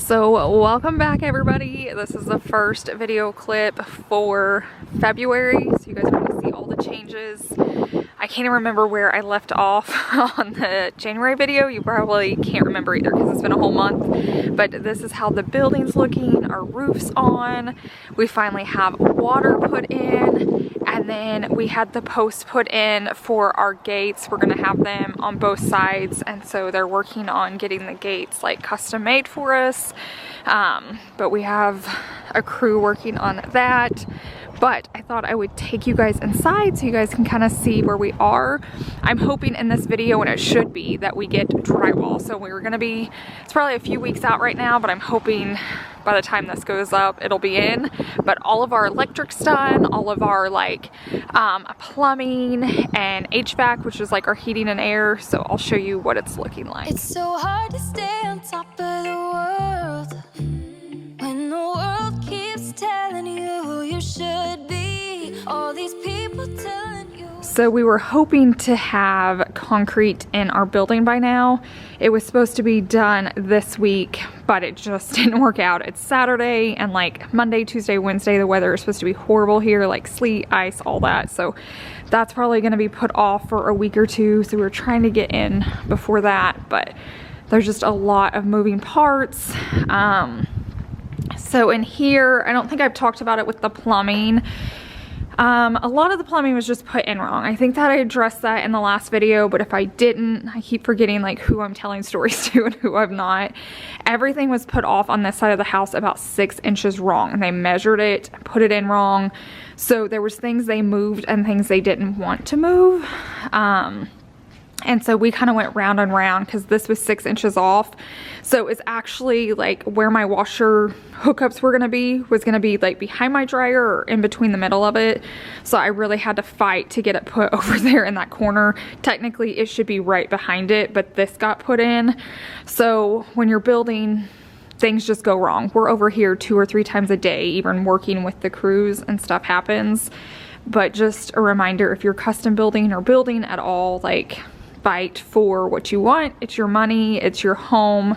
So welcome back everybody. This is the first video clip for February, so you guys are going to see all the changes. I can't even remember where I left off on the January video. You probably can't remember either because it's been a whole month. But this is how the building's looking. Our roof's on. We finally have water put in. And then we had the posts put in for our gates. We're gonna have them on both sides. And so they're working on getting the gates like custom made for us. But we have a crew working on that. But I thought I would take you guys inside so you guys can kind of see where we are. I'm hoping in this video, and it should be, that we get drywall. So we're gonna be, it's probably a few weeks out right now, but I'm hoping by the time this goes up, it'll be in. But all of our electric's done, all of our like plumbing and HVAC, which is like our heating and air. So I'll show you what it's looking like. It's so hard to stay on top of the world when the world keeps telling you you should be. All these people telling you. So we were hoping to have concrete in our building by now. It was supposed to be done this week, but it just didn't work out. It's Saturday, and like Monday, Tuesday, Wednesday, the weather is supposed to be horrible here, like sleet, ice, all that. So that's probably gonna be put off for a week or two. So we're trying to get in before that, but there's just a lot of moving parts. So in here, I don't think I've talked about it with the plumbing. A lot of the plumbing was just put in wrong. I think that I addressed that in the last video, but if I didn't, I keep forgetting like who I'm telling stories to and who I'm not. Everything was put off on this side of the house about 6 inches wrong, and they measured it, put it in wrong. So there was things they moved and things they didn't want to move. And so we kind of went round and round because this was 6 inches off. So it's actually like where my washer hookups were gonna be, was gonna be like behind my dryer or in between the middle of it. So I really had to fight to get it put over there in that corner. Technically it should be right behind it, but this got put in. So when you're building, things just go wrong. We're over here 2 or 3 times a day, even working with the crews, and stuff happens. But just a reminder, if you're custom building or building at all, like, fight for what you want. It's your money, it's your home.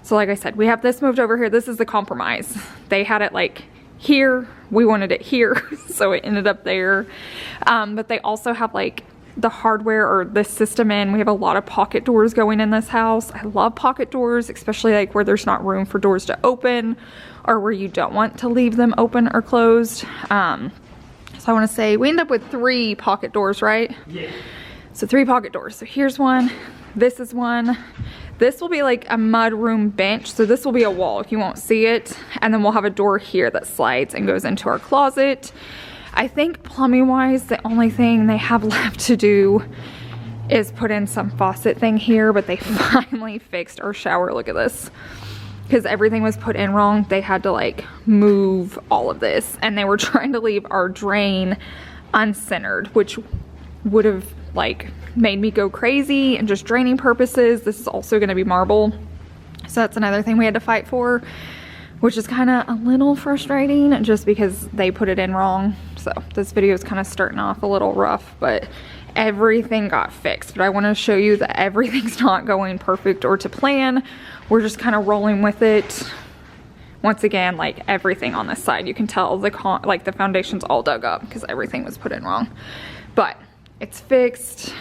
So like I said, we have this moved over here. This is the compromise. They had it like here, we wanted it here, so it ended up there. But they also have like the hardware or the system in. We have a lot of pocket doors going in this house. I love pocket doors, especially like where there's not room for doors to open or where you don't want to leave them open or closed. So I want to say we end up with 3 pocket doors, right? Yeah. So 3 pocket doors. So here's one, this is one. This will be like a mud room bench. So this will be a wall if you won't see it. And then we'll have a door here that slides and goes into our closet. I think plumbing wise, the only thing they have left to do is put in some faucet thing here, but they finally fixed our shower. Look at this. Because everything was put in wrong. They had to like move all of this, and they were trying to leave our drain uncentered, which would have like made me go crazy. And just draining purposes, this is also going to be marble, so that's another thing we had to fight for, which is kind of a little frustrating just because they put it in wrong. So this video is kind of starting off a little rough, but everything got fixed. But I want to show you that everything's not going perfect or to plan. We're just kind of rolling with it. Once again, like everything on this side, you can tell the foundation's all dug up because everything was put in wrong. But it's fixed.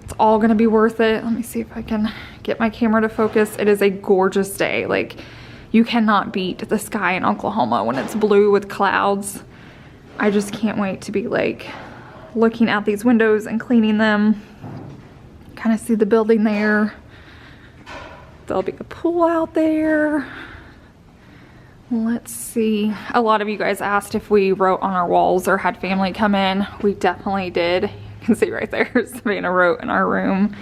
It's all gonna be worth it. Let me see if I can get my camera to focus. It is a gorgeous day. Like, you cannot beat the sky in Oklahoma when it's blue with clouds. I just can't wait to be like looking out these windows and cleaning them. Kind of see the building there. There'll be a pool out there. Let's see. A lot of you guys asked if we wrote on our walls or had family come in. We definitely did. You can see right there, Savannah wrote in our room.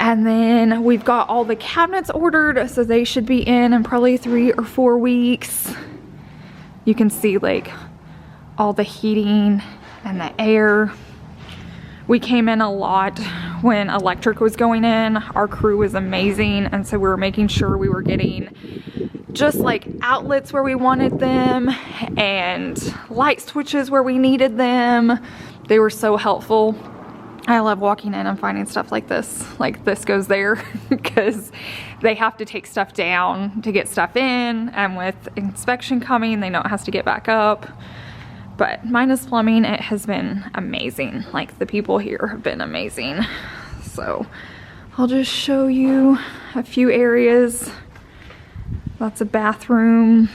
And then we've got all the cabinets ordered, so they should be in probably 3 or 4 weeks. You can see like all the heating and the air. We came in a lot when electric was going in. Our crew was amazing, and so we were making sure we were getting just like outlets where we wanted them and light switches where we needed them. They were so helpful. I love walking in and finding stuff like this goes there because they have to take stuff down to get stuff in, and with inspection coming, they know it has to get back up. But minus plumbing, it has been amazing. Like, the people here have been amazing. So I'll just show you a few areas. That's a bathroom.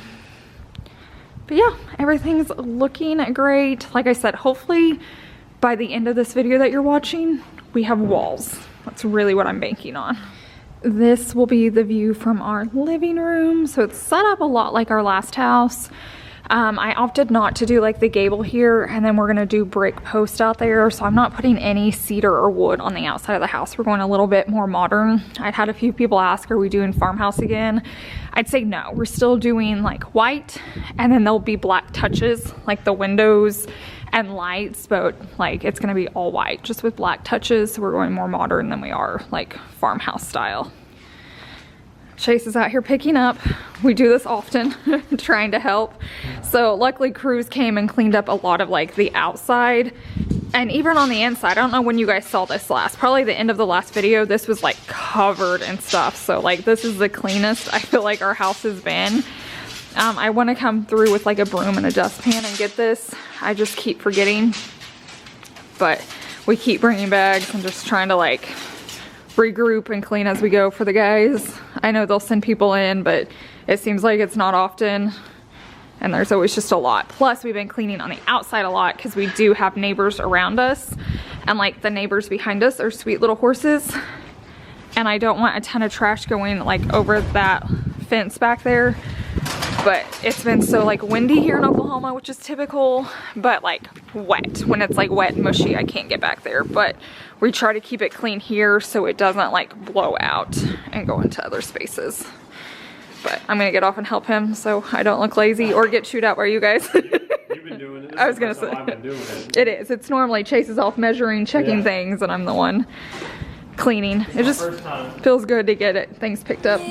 But yeah, everything's looking great. Like I said, hopefully by the end of this video that you're watching, we have walls. That's really what I'm banking on. This will be the view from our living room. So it's set up a lot like our last house. I opted not to do like the gable here, and then we're gonna do brick post out there. So I'm not putting any cedar or wood on the outside of the house. We're going a little bit more modern. I'd had a few people ask, are we doing farmhouse again? I'd say no, we're still doing like white, and then there'll be black touches like the windows and lights, but like it's gonna be all white just with black touches. So we're going more modern than we are like farmhouse style. Chase is out here picking up. We do this often, trying to help. So luckily crews came and cleaned up a lot of like the outside and even on the inside. I don't know when you guys saw this last, probably the end of the last video. This was like covered in stuff. So like this is the cleanest I feel like our house has been. I want to come through with like a broom and a dustpan and get this. I just keep forgetting, but we keep bringing bags and just trying to like regroup and clean as we go for the guys. I know they'll send people in, but it seems like it's not often, and there's always just a lot. Plus we've been cleaning on the outside a lot because we do have neighbors around us, and like the neighbors behind us are sweet little horses, and I don't want a ton of trash going like over that fence back there. But it's been so like windy here in Oklahoma, which is typical, but like wet. When it's like wet and mushy, I can't get back there. But we try to keep it clean here so it doesn't like blow out and go into other spaces. But I'm gonna get off and help him so I don't look lazy or get chewed out by you guys. You've been doing it. I was gonna say, I've been doing it. It is. It's normally Chase is off measuring, checking things, and I'm the one cleaning. It just feels good to get things picked up.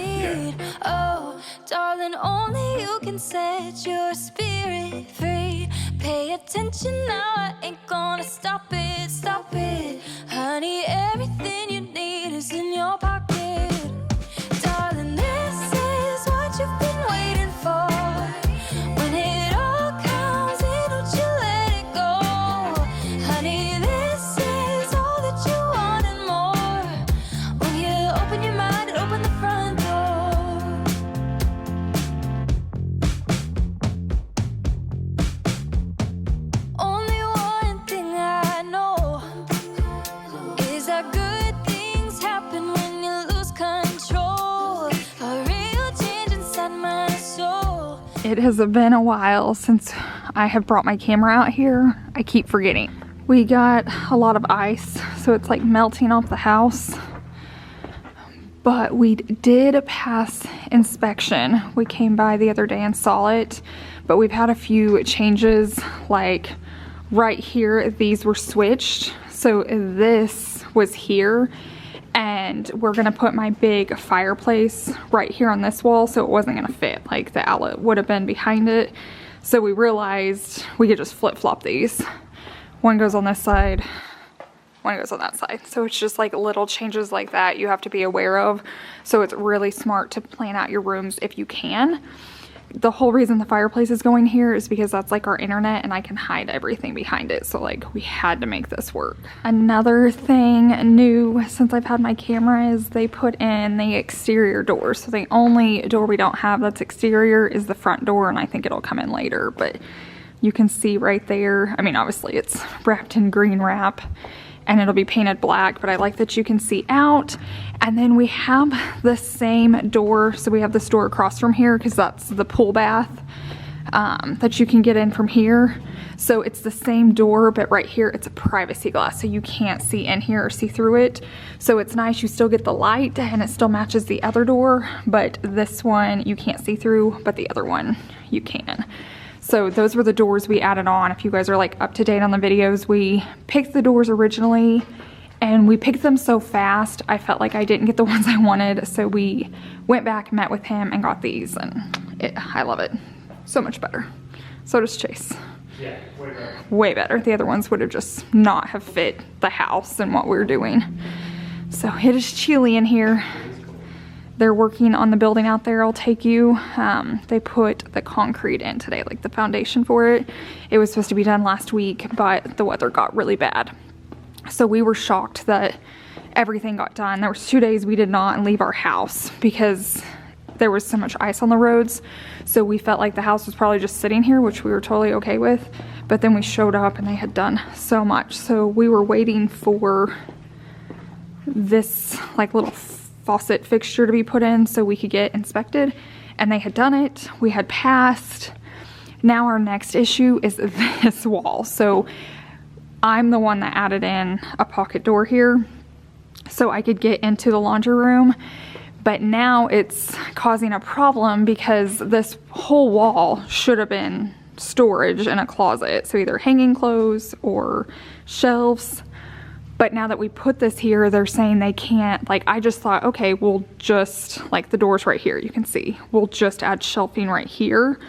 Oh, darling, only you can set your spirit free. Pay attention now, I ain't gonna stop it, stop it. Honey, everything you need is in your pocket. Darling, this is what you've been waiting for. When it all comes in, don't you let it go. Honey, this is all that you want and more. When you open your mind and open the front door. Only one thing I know is that good things happen when you lose control. A real change inside my soul. It has been a while since I have brought my camera out here. I keep forgetting. We got a lot of ice, so it's like melting off the house. But we did pass inspection. We came by the other day and saw it, but we've had a few changes. Like right here, these were switched. So this was here, and we're gonna put my big fireplace right here on this wall, so it wasn't gonna fit. Like the outlet would have been behind it. So we realized we could just flip-flop these. One goes on this side, one goes on that side. So it's just like little changes like that you have to be aware of. So it's really smart to plan out your rooms if you can. The whole reason the fireplace is going here is because that's like our internet, and I can hide everything behind it. So like we had to make this work. Another thing new since I've had my camera is they put in the exterior door. So the only door we don't have that's exterior is the front door, and I think it'll come in later, but you can see right there. I mean, obviously it's wrapped in green wrap and it'll be painted black, but I like that you can see out. And then we have the same door. So we have this door across from here because that's the pool bath that you can get in from here. So it's the same door, but right here it's a privacy glass, so you can't see in here or see through it. So it's nice, you still get the light and it still matches the other door, but this one you can't see through, but the other one you can. So those were the doors we added on. If you guys are like up to date on the videos, we picked the doors originally and we picked them so fast, I felt like I didn't get the ones I wanted. So we went back, met with him, and got these, and I love it. So much better. So does Chase. Yeah, way better. Way better. The other ones would have just not have fit the house and what we were doing. So it is chilly in here. they're working on the building out there. I'll take you. They put the concrete in today, like the foundation for it. It was supposed to be done last week, but the weather got really bad. So we were shocked that everything got done. There was 2 days we did not leave our house because there was so much ice on the roads. So we felt like the house was probably just sitting here, which we were totally okay with. But then we showed up and they had done so much. So we were waiting for this like little faucet fixture to be put in so we could get inspected. And they had done it. We had passed. Now our next issue is this wall. So I'm the one that added in a pocket door here so I could get into the laundry room. But now it's causing a problem because this whole wall should have been storage in a closet. So either hanging clothes or shelves. But now that we put this here, they're saying they can't, like, I just thought, okay, we'll just, like the door's right here, you can see. We'll just add shelving right here,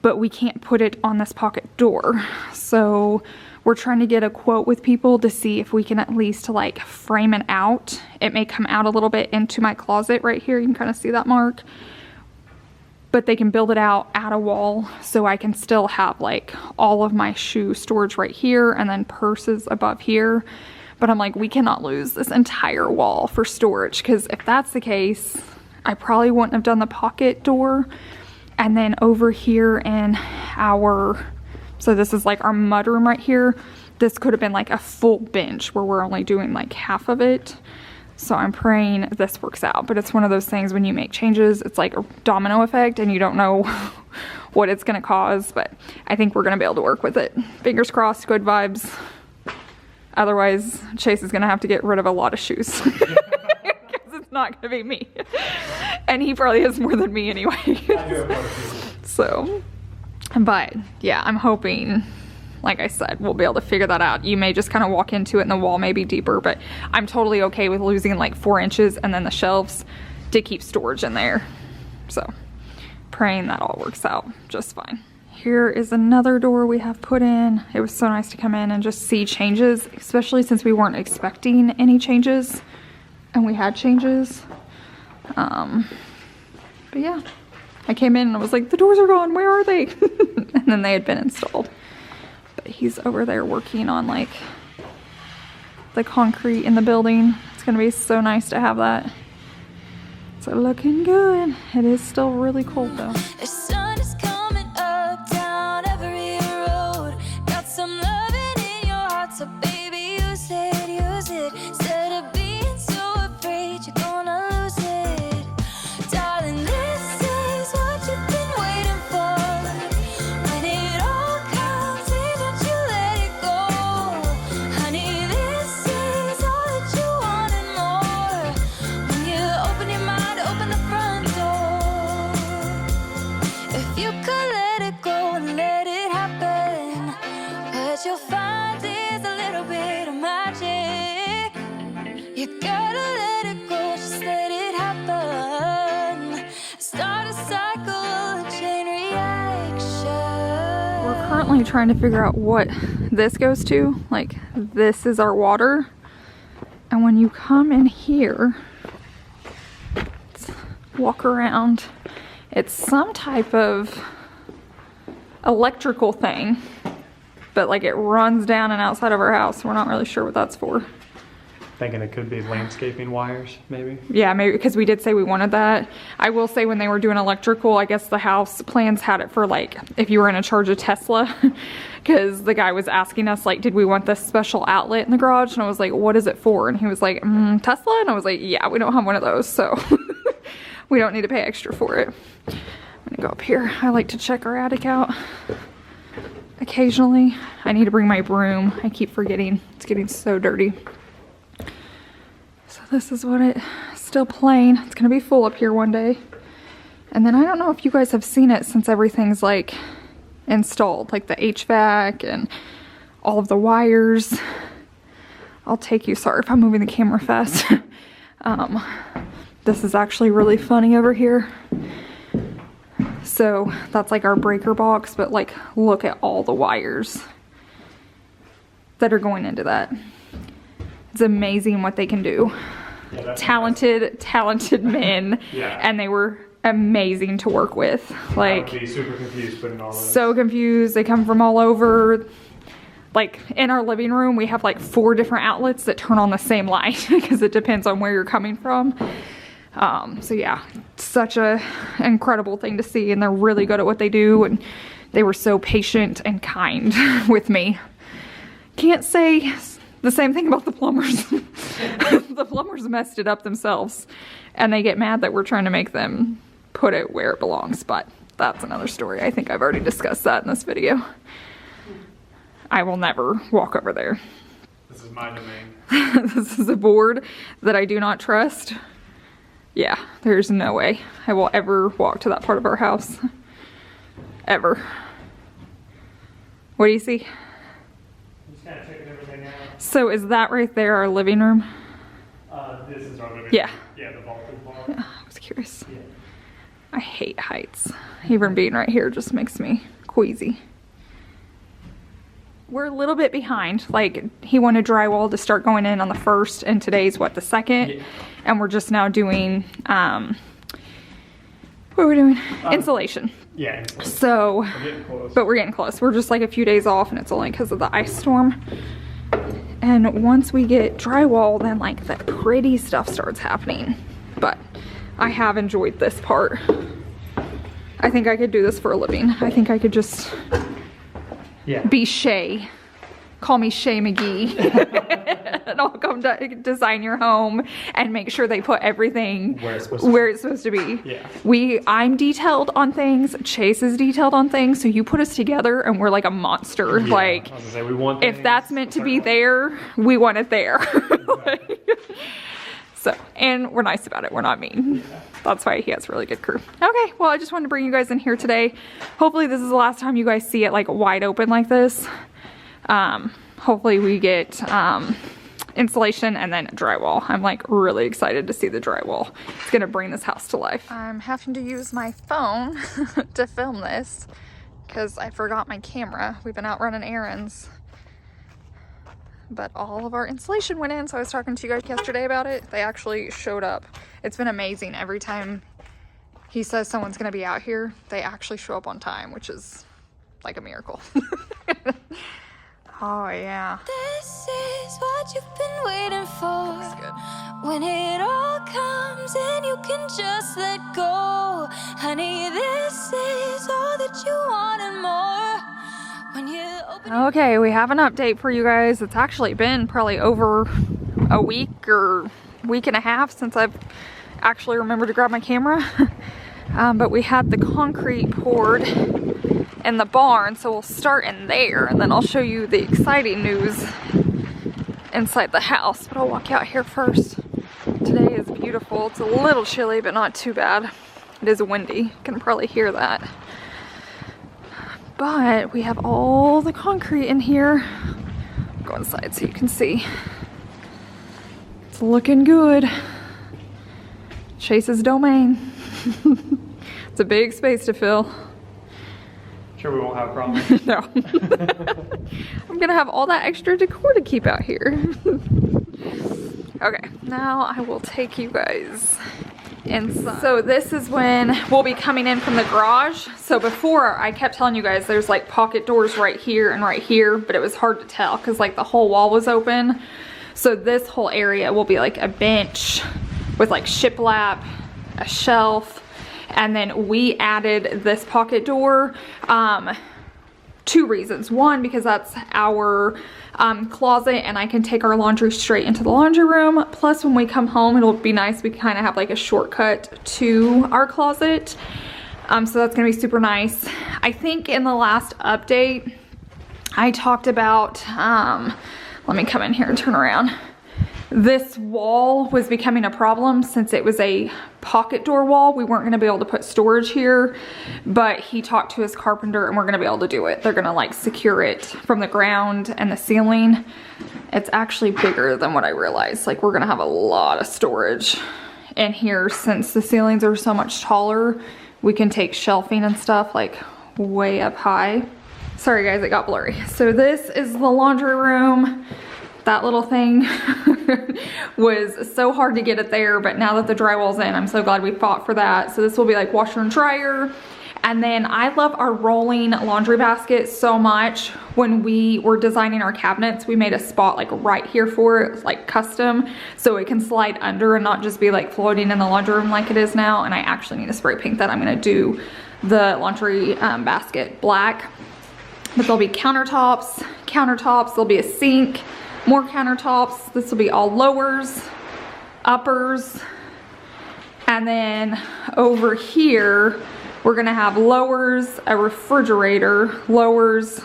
but we can't put it on this pocket door. So we're trying to get a quote with people to see if we can at least like frame it out. It may come out a little bit into my closet right here. You can kind of see that mark. But they can build it out, add a wall, so I can still have like all of my shoe storage right here and then purses above here. But I'm like, we cannot lose this entire wall for storage, because if that's the case, I probably wouldn't have done the pocket door. And then over here in our, so this is like our mudroom right here. This could have been like a full bench where we're only doing like half of it. So I'm praying this works out. But it's one of those things when you make changes, it's like a domino effect and you don't know what it's going to cause. But I think we're going to be able to work with it. Fingers crossed, good vibes. Otherwise, Chase is going to have to get rid of a lot of shoes. Because it's not going to be me. And he probably has more than me anyway. So, but yeah, I'm hoping, like I said, we'll be able to figure that out. You may just kind of walk into it and the wall may be deeper, but I'm totally okay with losing like 4 inches and then the shelves to keep storage in there. So, praying that all works out just fine. Here is another door we have put in. It was so nice to come in and just see changes, especially since we weren't expecting any changes and we had changes. But yeah, I came in and I was like, the doors are gone, where are they? And then they had been installed. But he's over there working on like the concrete in the building. It's gonna be so nice to have that. So looking good. It is still really cold though. The sun is coming up, down every road. Got some loving in your heart, so baby, use it, use it. Instead of being so afraid you're gonna lose it. Darling, this is what you've been waiting for. When it all comes, say that you let it go. Honey, this is all that you want and more. When you open your mind, open the front door. If you could let it go and let it happen, what you'll find is a little bit of magic. You gotta let it go, just let it happen. Start a cycle, a chain reaction. We're currently trying to figure out what this goes to. Like, this is our water. And when you come in here, let's walk around. It's some type of electrical thing, but like it runs down and outside of our house. We're not really sure what that's for. Thinking it could be landscaping wires, maybe. Yeah, maybe because we did say we wanted that. I will say when they were doing electrical, I guess the house plans had it for like if you were going to charge a Tesla, because the guy was asking us like, did we want this special outlet in the garage? And I was like, what is it for? And he was like, Tesla? And I was like, yeah, we don't have one of those, so we don't need to pay extra for it. I'm gonna go up here. I like to check our attic out occasionally. I need to bring my broom. I keep forgetting. It's getting so dirty. So this is what it's still plain. It's gonna be full up here one day. And then I don't know if you guys have seen it since everything's like installed, like the HVAC and all of the wires. I'll take you, sorry if I'm moving the camera fast. This is actually really funny over here. So that's like our breaker box, but like look at all the wires that are going into that. It's amazing what they can do. Yeah, talented men, Yeah. and they were amazing to work with. Like, I would be super confused putting all those. so confused. They come from all over. Like, in our living room, we have like 4 different outlets that turn on the same light because it depends on where you're coming from. So yeah, such a incredible thing to see, and they're really good at what they do, and they were so patient and kind with me. Can't say the same thing about the plumbers. The plumbers messed it up themselves, and they get mad that we're trying to make them put it where it belongs, but that's another story. I think I've already discussed that in this video. I will never walk over there. This is my domain. This is a board that I do not trust. Yeah, there's no way I will ever walk to that part of our house. Ever. What do you see? Just kind of checking everything out. So is that right there our living room? This is our living room. Yeah. Yeah, the vaulted part. I was curious. Yeah. I hate heights. Even being right here just makes me queasy. We're a little bit behind. Like, he wanted drywall to start going in on the 1st, and today's what, the 2nd? Yeah. And we're just now doing, what are we doing? Insulation. Yeah. So, We're getting close. but we're getting close. We're just like a few days off, and it's only because of the ice storm. And once we get drywall, then like the pretty stuff starts happening. But I have enjoyed this part. I think I could do this for a living. I think I could just Yeah. be Shay. Call me Shay McGee. And I'll come design your home and make sure they put everything Where it's supposed to be. Yeah. I'm detailed on things, Chase is detailed on things, so you put us together and we're like a monster. Yeah, Like, I was gonna say, we want if things that's meant to be certain- there, we want it there. Exactly. So, and we're nice about it. We're not mean. That's why he has a really good crew. Okay, well, I just wanted to bring you guys in here today. Hopefully this is the last time you guys see it like wide open like this. Hopefully we get insulation and then drywall. I'm like really excited to see the drywall. It's gonna bring this house to life. I'm having to use my phone to film this because I forgot my camera. We've been out running errands. But all of our insulation went in, so I was talking to you guys yesterday about it. They actually showed up. It's been amazing. Every time he says someone's gonna be out here, they actually show up on time, which is like a miracle. Oh yeah. This is what you've been waiting for. Looks good. When it all comes in, you can just let go. Honey, this is all that you want and more. When you open Okay, we have an update for you guys. It's actually been probably over a week or week and a half since I've actually remembered to grab my camera. But we had the concrete poured in the barn, so we'll start in there and then I'll show you the exciting news inside the house. But I'll walk out here first. Today is beautiful. It's a little chilly, but not too bad. It is windy. You can probably hear that. But we have all the concrete in here. I'll go inside so you can see. It's looking good. Chase's domain. It's a big space to fill. Sure we won't have problems. No. I'm gonna have all that extra decor to keep out here. Okay, now I will take you guys inside. So this is when we'll be coming in from the garage. So before, I kept telling you guys there's like pocket doors right here and right here, but it was hard to tell because like the whole wall was open. So this whole area will be like a bench with like shiplap, a shelf, and then we added this pocket door. 2 reasons. One, because that's our closet and I can take our laundry straight into the laundry room. Plus when we come home, it'll be nice. We kind of have like a shortcut to our closet. So that's gonna be super nice. I think in the last update, I talked about, let me come in here and turn around. This wall was becoming a problem since it was a pocket door wall. We weren't gonna be able to put storage here, but he talked to his carpenter and we're gonna be able to do it. They're gonna like secure it from the ground and the ceiling. It's actually bigger than what I realized. Like we're gonna have a lot of storage in here since the ceilings are so much taller. We can take shelving and stuff like way up high. Sorry guys, it got blurry. So this is the laundry room. That little thing was so hard to get it there, but now that the drywall's in, I'm so glad we fought for that. So this will be like washer and dryer. And then I love our rolling laundry basket so much. When we were designing our cabinets, we made a spot like right here for it, like custom, so it can slide under and not just be like floating in the laundry room like it is now. And I actually need to spray paint that. I'm gonna do the laundry basket black. But there'll be countertops, there'll be a sink, more countertops. This will be all lowers, uppers. And then over here, we're gonna have lowers, a refrigerator, lowers,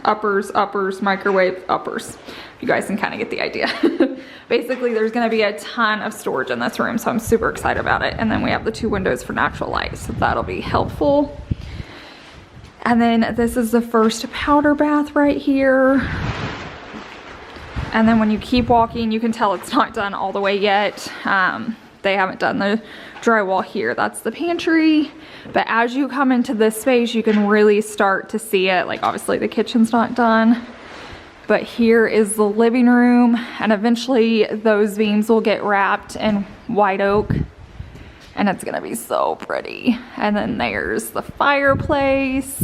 uppers, microwave, uppers. You guys can kind of get the idea. Basically, there's gonna be a ton of storage in this room, so I'm super excited about it. And then we have the 2 windows for natural light, so that'll be helpful. And then this is the first powder bath right here. And then when you keep walking, you can tell it's not done all the way yet. They haven't done the drywall here. That's the pantry. But as you come into this space, you can really start to see it. Like obviously the kitchen's not done, but here is the living room. And eventually those beams will get wrapped in white oak. And it's gonna be so pretty. And then there's the fireplace.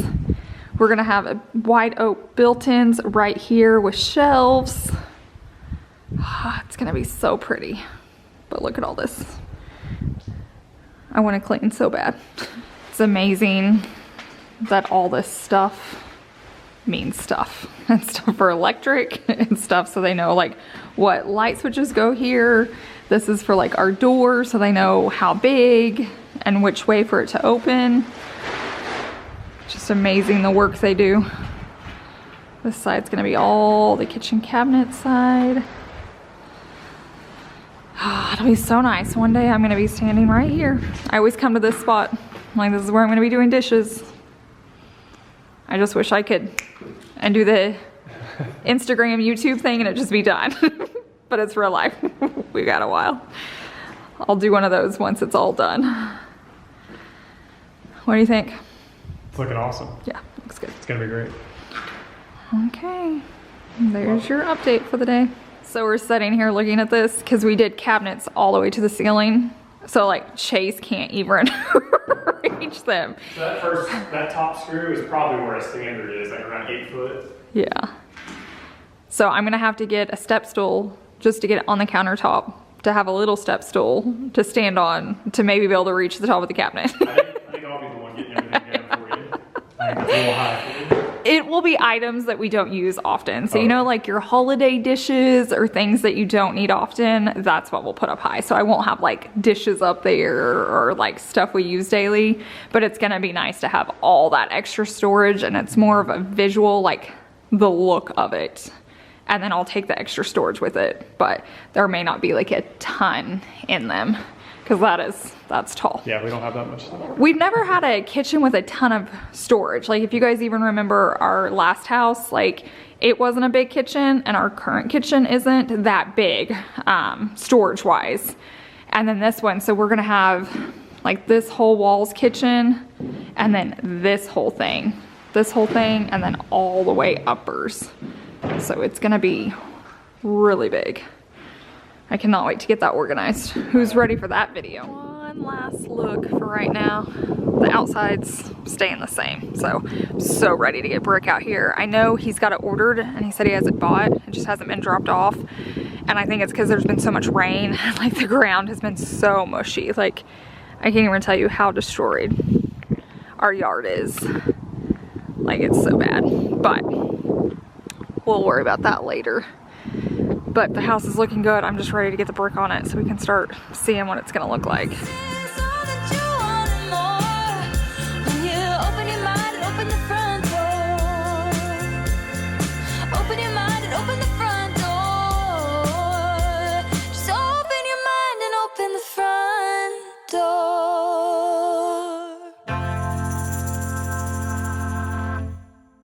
We're gonna have a white oak built-ins right here with shelves. It's gonna be so pretty. But look at all this. I wanna clean so bad. It's amazing that all this stuff means stuff. And stuff for electric and stuff, so they know like what light switches go here. This is for like our door, so they know how big and which way for it to open. Just amazing the work they do. This side's gonna be all the kitchen cabinet side. It'll be so nice. One day I'm gonna be standing right here. I always come to this spot. I'm like, this is where I'm gonna be doing dishes. I just wish I could and do the Instagram, YouTube thing and it just be done. But it's real life. We got a while. I'll do one of those once it's all done. What do you think? It's looking awesome. Yeah, looks good. It's gonna be great. Okay, there's your update for the day. So we're sitting here looking at this because we did cabinets all the way to the ceiling. So like Chase can't even reach them. So that top screw is probably where a standard is, like around 8 foot. Yeah. So I'm gonna have to get a step stool just to get it on the countertop, to have a little step stool to stand on to maybe be able to reach the top of the cabinet. I think I'll be the one getting everything down for you. I think it's a little high for you. It will be items that we don't use often. So you know, like your holiday dishes or things that you don't need often, that's what we'll put up high. So I won't have like dishes up there or like stuff we use daily, but it's gonna be nice to have all that extra storage, and it's more of a visual, like the look of it. And then I'll take the extra storage with it, but there may not be like a ton in them because that's tall. Yeah, we don't have that much stuff. We've never had a kitchen with a ton of storage. Like if you guys even remember our last house, like it wasn't a big kitchen, and our current kitchen isn't that big storage wise. And then this one, so we're gonna have like this whole wall's kitchen, and then this whole thing, and then all the way uppers. So it's gonna be really big. I cannot wait to get that organized. Who's ready for that video? One last look for right now. The outside's staying the same. So I'm so ready to get brick out here. I know he's got it ordered and he said he has it bought. It just hasn't been dropped off. And I think it's because there's been so much rain. Like the ground has been so mushy. Like I can't even tell you how destroyed our yard is. Like it's so bad, but we'll worry about that later. But the house is looking good. I'm just ready to get the brick on it so we can start seeing what it's gonna look like.